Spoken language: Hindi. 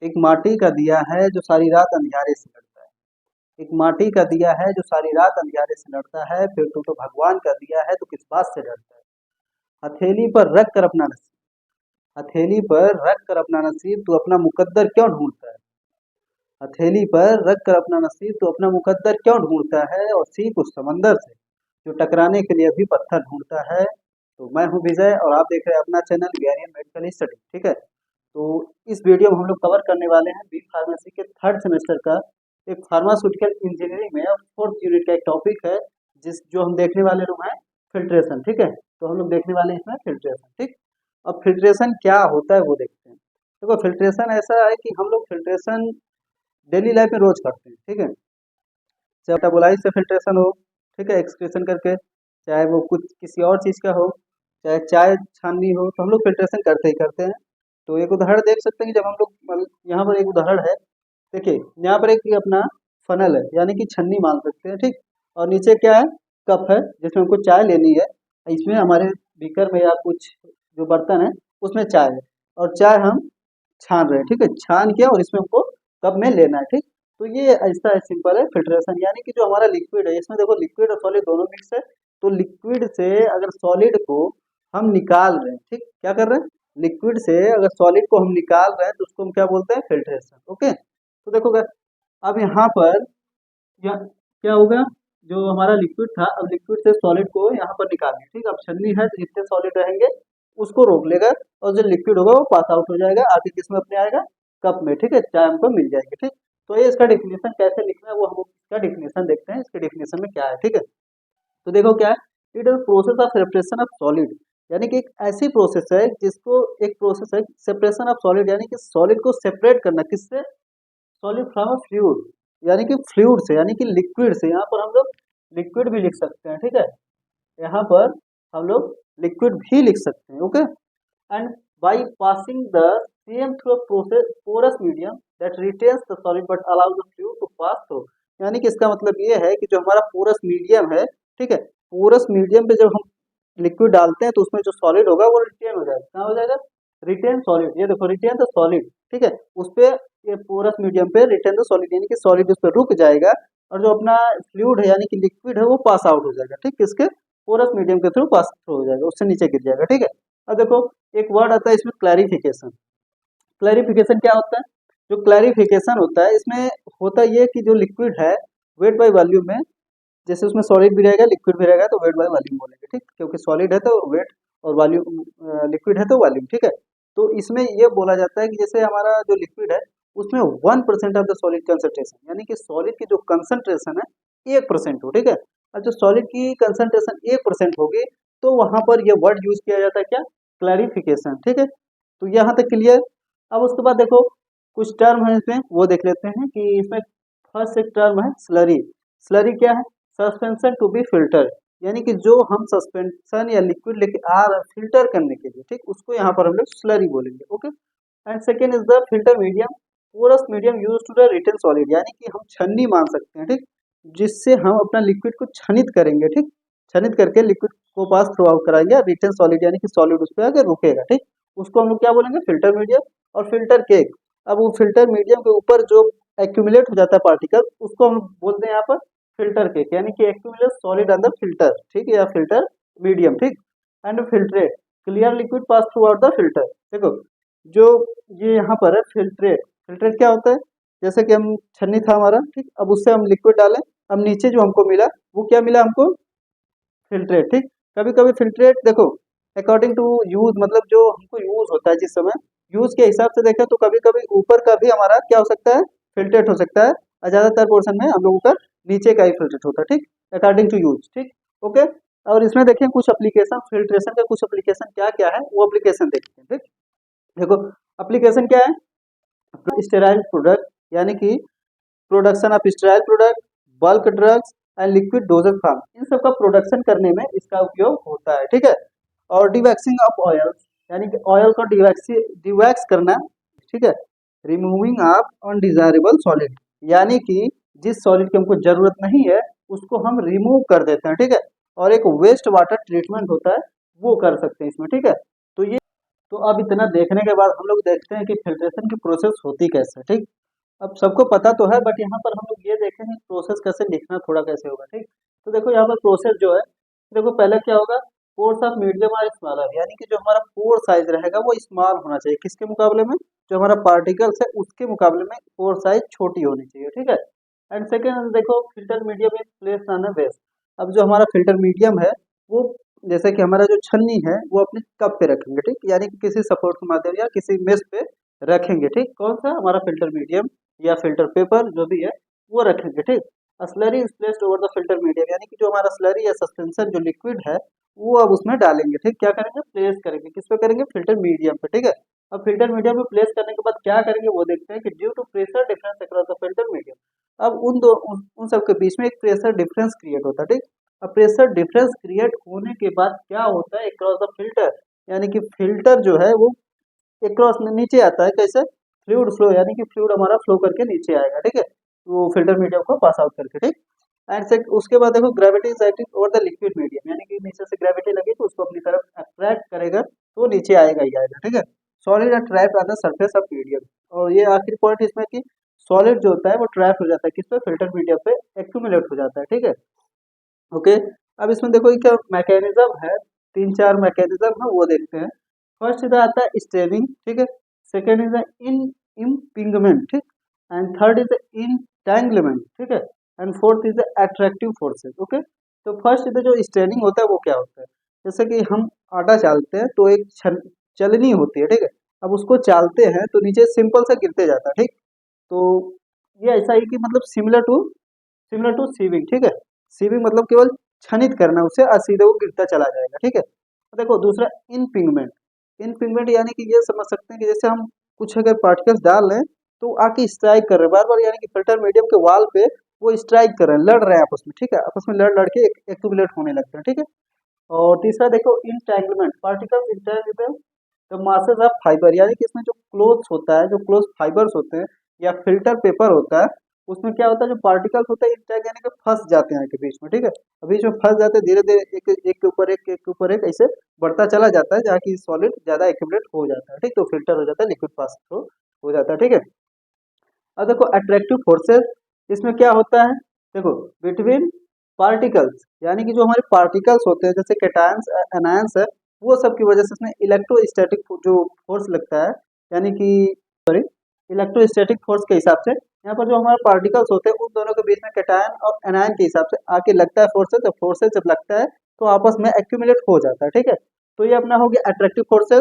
एक माटी का दिया है जो सारी रात अंधियारे से लड़ता है। एक माटी का दिया है जो सारी रात अंधियारे से लड़ता है, फिर तू तो भगवान का दिया है तो किस बात से डरता है। हथेली पर रख कर अपना नसीब, हथेली पर रख कर अपना नसीब, तू अपना मुकद्दर क्यों ढूंढता है। हथेली पर रख कर अपना नसीब, तू अपना मुकद्दर क्यों ढूंढता है। और सीख उस समंदर से जो टकराने के लिए भी पत्थर ढूंढता है। तो मैं हूँ विजय और आप देख रहे हैं अपना चैनल वीआरएन मेडिकल स्टडी। ठीक है, तो इस वीडियो में हम लोग कवर करने वाले हैं बी फार्मेसी के थर्ड सेमेस्टर का एक फार्मास्यूटिकल इंजीनियरिंग में फोर्थ यूनिट का एक टॉपिक है, जिस जो हम देखने वाले लोग हैं फिल्ट्रेशन। ठीक है, तो हम लोग देखने वाले हैं इसमें फिल्ट्रेशन। ठीक, अब फिल्ट्रेशन क्या होता है वो देखते हैं। देखो, फिल्ट्रेशन ऐसा है कि हम लोग फिल्ट्रेशन डेली लाइफ में रोज करते हैं। ठीक है, चाहे मेटाबोलाइट से फिल्ट्रेशन हो, ठीक है, एक्सक्रीशन करके, चाहे वो कुछ किसी और चीज़ का हो, चाहे चाय छाननी हो, तो हम लोग फिल्ट्रेशन करते ही करते हैं। तो एक उदाहरण देख सकते हैं कि जब हम लोग यहाँ पर एक उदाहरण है, देखिए यहाँ पर एक ये अपना फनल है, यानी कि छन्नी मान सकते हैं। ठीक, और नीचे क्या है, कप है जिसमें हमको चाय लेनी है। इसमें हमारे बीकर में या कुछ जो बर्तन है उसमें चाय है, और चाय हम छान रहे हैं। ठीक है, छान के और इसमें हमको कप में लेना है। ठीक, तो ये ऐसा है, सिंपल है फिल्ट्रेशन, यानी कि जो हमारा लिक्विड है, इसमें देखो लिक्विड और सॉलिड दोनों मिक्स है। तो लिक्विड से अगर सॉलिड को हम निकाल रहे हैं, ठीक, क्या कर रहे हैं, लिक्विड से अगर सॉलिड को हम निकाल रहे हैं तो उसको हम क्या बोलते हैं, फिल्ट्रेशन। ओके, तो देखो अब यहाँ पर क्या होगा, जो हमारा लिक्विड था, अब लिक्विड से सॉलिड को यहाँ पर निकालेंगे। ठीक, अब छन्नी है तो जितने सॉलिड रहेंगे उसको रोक लेगा, और जो लिक्विड होगा वो पास आउट हो जाएगा, आगे किस में अपने आएगा, कप में। ठीक है, चाय हमको मिल जाएगी। ठीक, तो ये इसका डिफिनेशन कैसे लिखना है वो हम इसका डिफिनेशन देखते हैं, इसके डिफिनेशन में क्या है। ठीक है, तो देखो क्या है, it is process of separation of solid, यानी कि एक ऐसी प्रोसेस है जिसको, एक प्रोसेस है सेपरेशन ऑफ सॉलिड, यानी कि सॉलिड को सेपरेट करना, किससे, सॉलिड फ्रॉम अ फ्लूइड, यानी कि फ्लूइड से, यानी कि लिक्विड से। यहाँ पर हम लोग लिक्विड भी लिख सकते हैं। ठीक है, यहाँ पर हम लोग लिक्विड भी लिख सकते हैं। Okay, and by passing the same through a process porous medium that retains the solid but allows the fluid to pass through, यानी कि इसका मतलब ये है कि जो हमारा पोरस मीडियम है, ठीक है, पोरस मीडियम पे जब हम लिक्विड डालते हैं तो उसमें जो सॉलिड होगा वो रिटेन हो जाएगा। कहाँ हो जाएगा, रिटेन सॉलिड, ये देखो रिटेन द सॉलिड। ठीक है, उस पे ये पोरस मीडियम पे रिटेन द सॉलिड, यानी कि सॉलिड उस पर रुक जाएगा, और जो अपना फ्लूइड है यानी कि लिक्विड है वो पास आउट हो जाएगा। ठीक, किसके, पोरस मीडियम के थ्रू पास थ्रू हो जाएगा, उससे नीचे गिर जाएगा। ठीक है, अब देखो एक वर्ड आता है इसमें, क्लैरिफिकेशन। क्लैरिफिकेशन क्या होता है, जो क्लैरिफिकेशन होता है इसमें होता ये कि जो लिक्विड है वेट बाय वॉल्यूम में, जैसे उसमें सॉलिड भी रहेगा लिक्विड भी रहेगा तो वेट बाय वॉल्यूम बोलेंगे। ठीक, क्योंकि सॉलिड है तो वेट, और वॉल्यूम लिक्विड है तो वॉल्यूम। ठीक है, तो इसमें ये बोला जाता है कि जैसे हमारा जो लिक्विड है उसमें 1% ऑफ द सॉलिड कंसंट्रेशन, यानी कि सॉलिड की जो कंसंट्रेशन है 1% हो। ठीक है, अब जो सॉलिड की कंसंट्रेशन 1% होगी तो वहां पर ये वर्ड यूज किया जाता है, क्या, क्लैरिफिकेशन। ठीक है, तो यहाँ तक क्लियर। अब उसके बाद देखो कुछ टर्म है इसमें, वो देख लेते हैं कि इसमें फर्स्ट एक टर्म है स्लरी। स्लरी क्या है, सस्पेंशन टू बी फिल्टर, यानी कि जो हम सस्पेंशन या लिक्विड लेके आ रहे हैं फिल्टर करने के लिए, ठीक, उसको यहाँ पर हम लोग स्लरी बोलेंगे। Okay, and second is the filter medium, porous medium use to the retain solid, यानी कि हम छन्नी मान सकते हैं। ठीक, जिससे हम अपना लिक्विड को छनित करेंगे। ठीक, छनित करके लिक्विड को पास थ्रू आउट कराएंगे, रिटेन सॉलिड यानी कि सॉलिड उस पर आके रुकेगा। ठीक, उसको हम लोग क्या बोलेंगे, फिल्टर मीडियम। और फिल्टर केक, अब वो फिल्टर मीडियम के ऊपर जो एक्यूमुलेट हो जाता है पार्टिकल, उसको हम बोलते हैं यहाँ पर फिल्टर केक, यानी कि एक्यूमुलेट सॉलिड अंदर फिल्टर। ठीक है, या फिल्टर मीडियम। ठीक, and filtrate, clear liquid pass through out the filter. देखो जो ये यहाँ पर है फिल्ट्रेट, फिल्ट्रेट क्या होता है, जैसे कि हम छन्नी था हमारा, ठीक, अब उससे हम लिक्विड डालें, अब नीचे जो हमको मिला वो क्या मिला हमको, फिल्ट्रेट। ठीक, कभी कभी फिल्ट्रेट देखो अकॉर्डिंग टू यूज, मतलब जो हमको यूज होता है जिस समय, यूज के हिसाब से देखें तो कभी कभी ऊपर का भी हमारा क्या हो सकता है, फिल्ट्रेट हो सकता है, और ज्यादातर पोर्शन में हम लोगों का नीचे का ही फिल्ट्रेट होता है। ठीक, अकॉर्डिंग टू यूज। ठीक, ओके, और इसमें देखें कुछ एप्लीकेशन, फिल्ट्रेशन का कुछ एप्लीकेशन क्या क्या है वो एप्लीकेशन देखते हैं। ठीक, देखो एप्लीकेशन क्या है, स्टेराइल प्रोडक्ट, यानी कि production of sterile product, bulk drugs and liquid dosages form, इन सब का प्रोडक्शन करने में इसका उपयोग होता है। ठीक है, और डिवैक्सिंग ऑफ ऑयल, यानी कि ऑयल को डिवैक्स करना। ठीक है, रिमूविंग ऑफ अनडिजायरेबल सॉलिड, यानी कि जिस सॉलिड की हमको जरूरत नहीं है उसको हम रिमूव कर देते हैं। ठीक है, और एक वेस्ट वाटर ट्रीटमेंट होता है वो कर सकते हैं इसमें। ठीक है, तो ये तो अब इतना देखने के बाद हम लोग देखते हैं कि फिल्ट्रेशन की प्रोसेस होती कैसे, ठीक। अब सबको पता तो है, बट यहाँ पर हम लोग ये देखेंगे प्रोसेस कैसे लिखना थोड़ा कैसे होगा, ठीक। तो देखो यहाँ पर प्रोसेस जो है, देखो पहले क्या होगा, pores of medium are smaller, यानी कि जो हमारा पोर साइज रहेगा वो स्मॉल होना चाहिए, किसके मुकाबले में, जो हमारा पार्टिकल्स है उसके मुकाबले में पोर साइज छोटी होनी चाहिए, ठीक है। एंड सेकेंड देखो, filter medium is placed on a base. अब जो हमारा फिल्टर मीडियम है वो, जैसे कि हमारा जो छन्नी है वो अपने कप पे रखेंगे, ठीक, यानी कि किसी सपोर्ट के माध्यम या किसी मेश पे रखेंगे, ठीक। कौन सा, हमारा फिल्टर मीडियम या फिल्टर पेपर जो भी है वो रखेंगे, ठीक। Slurry is placed over the filter medium, यानी कि जो हमारा स्लरी या सस्पेंशन जो लिक्विड है वो अब उसमें डालेंगे, ठीक। क्या करेंगे, प्लेस करेंगे, किस पे करेंगे, फिल्टर मीडियम पे, ठीक है। अब फिल्टर मीडियम पे प्लेस करने के बाद क्या करेंगे वो देखते हैं कि due to pressure difference across the filter medium, अब उन सब के बीच में एक प्रेशर डिफरेंस क्रिएट होता है, ठीक। अब प्रेशर डिफरेंस क्रिएट होने के बाद क्या होता है, अक्रॉस द फिल्टर, यानी कि फिल्टर जो है वो अक्रॉस में नीचे आता है, कैसे, फ्लूइड फ्लो, यानी कि फ्लूइड हमारा फ्लो करके नीचे आएगा, ठीक है, वो फिल्टर मीडियम को पास आउट करके, ठीक। एंड से उसके बाद देखो, gravity is acting over the liquid medium, यानी कि नीचे से ग्रेविटी लगी तो उसको अपनी तरफ अट्रैक्ट करेगा तो नीचे आएगा ही आएगा, ठीक है। Solid are trapped on the surface of medium, और ये आखिरी पॉइंट इसमें कि सॉलिड जो होता है वो ट्रैप हो जाता है किस पे, फिल्टर मीडियम पे एक्यूमुलेट हो जाता है, ठीक है। ओके, अब इसमें देखो ये क्या मैकेनिज्म है, तीन चार मैकेनिज्म है वो देखते हैं। फर्स्ट इधर आता है स्टेनिंग, ठीक है। सेकेंड इज इन इम्पिंगमेंट, ठीक। एंड थर्ड इज इंटेंगलमेंट, ठीक है। And fourth is attractive forces, okay. तो फर्स्ट इधर जो स्टेनिंग होता है वो क्या होता है, जैसे कि हम आटा चालते हैं तो एक चलनी होती है, ठीक है। अब उसको चालते हैं तो नीचे सिंपल सा गिरते जाता है, ठीक। तो ये ऐसा ही कि मतलब सिमिलर टू सीविंग, ठीक है। सीविंग मतलब केवल छनित करना उसे, और सीधे वो गिरता चला जाएगा, ठीक है। देखो दूसरा इनपिंगमेंट, इनपिंगमेंट यानी कि ये समझ सकते हैं कि जैसे हम कुछ अगर पार्टिकल्स डाल रहे हैं तो आके स्ट्राइक कर रहे हैं बार बार, यानी कि फिल्टर मीडियम के वाल पे वो स्ट्राइक कर रहे हैं, लड़ रहे हैं आपस में, ठीक है, आपस में लड़ लड़ के एक्यूमुलेट होने लगते हैं, ठीक है। और तीसरा देखो entanglement, particles entangle the masses of fibre, यानी कि इसमें जो क्लोथ्स होता है, जो क्लोथ फाइबर्स होते हैं या फिल्टर पेपर होता है, उसमें क्या होता है, जो पार्टिकल्स होते हैं इंटैग यानी कि फंस जाते हैं के बीच में, ठीक है। बीच में फंस जाते हैं, धीरे धीरे एक के ऊपर एक के ऊपर एक ऐसे बढ़ता चला जाता है, जहाँ की सॉलिड ज्यादा एक्यूमुलेट हो जाता है, ठीक, तो फिल्टर हो जाता है, लिक्विड पास थ्रू हो जाता है, ठीक है। अब देखो अट्रैक्टिव फोर्सेस, इसमें क्या होता है, देखो बिटवीन पार्टिकल्स, यानी कि जो हमारे पार्टिकल्स होते हैं जैसे कैटायंस एनायंस है, वो सब की वजह से इसमें इलेक्ट्रोस्टैटिक जो फोर्स लगता है, यानी कि सॉरी इलेक्ट्रोस्टैटिक फोर्स के हिसाब से यहाँ पर जो हमारे पार्टिकल्स होते हैं उन दोनों के बीच में कैटायन और एनायन के हिसाब से आके लगता है फोर्सेस, जब फोर्सेस जब लगता है तो आपस में एक्यूमुलेट हो जाता है, ठीक है। तो ये अपना हो गया अट्रैक्टिव फोर्सेस।